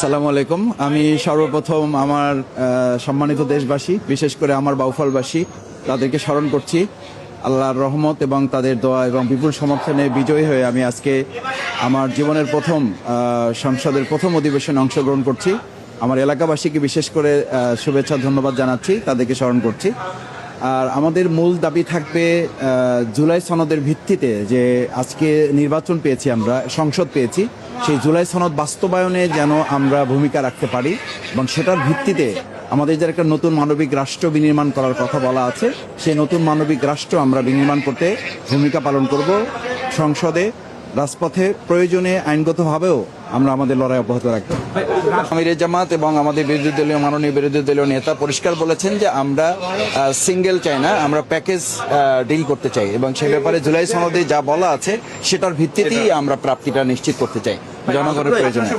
আসসালামু আলাইকুম। আমি সর্বপ্রথম আমার সম্মানিত দেশবাসী, বিশেষ করে আমার বাউফলবাসী, তাদেরকে স্মরণ করছি। আল্লাহর রহমত এবং তাদের দোয়া এবং বিপুল সমর্থনে বিজয়ী হয়ে আমি আজকে আমার জীবনের প্রথম সংসদের প্রথম অধিবেশনে অংশগ্রহণ করছি। আমার এলাকাবাসীকে বিশেষ করে শুভেচ্ছা ধন্যবাদ জানাচ্ছি, তাদেরকে স্মরণ করছি। আর আমাদের মূল দাবি থাকবে জুলাই সনদের ভিত্তিতে যে আজকে নির্বাচন পেয়েছি, আমরা সংসদ পেয়েছি, সেই জুলাই সনদ বাস্তবায়নে যেন আমরা ভূমিকা রাখতে পারি এবং সেটার ভিত্তিতে আমাদের যে একটা নতুন মানবিক রাষ্ট্র বিনির্মাণ করার কথা বলা আছে, সেই নতুন মানবিক রাষ্ট্র আমরা বিনির্মাণ করতে ভূমিকা পালন করব। সংসদে, রাজপথে, প্রয়োজনে আইনগতভাবেও আমরা আমাদের লড়াই অব্যাহত রাখবো। আমিরে জামাত এবং আমাদের বিরোধী দলীয় মাননীয় বিরোধী দলীয় নেতা পরিষ্কার বলেছেন যে আমরা সিঙ্গেল চাই না, আমরা প্যাকেজ ডিল করতে চাই এবং সে ব্যাপারে জুলাই সনদে যা বলা আছে সেটার ভিত্তিতেই আমরা প্রাপ্তিটা নিশ্চিত করতে চাই জনগণের প্রয়োজনে।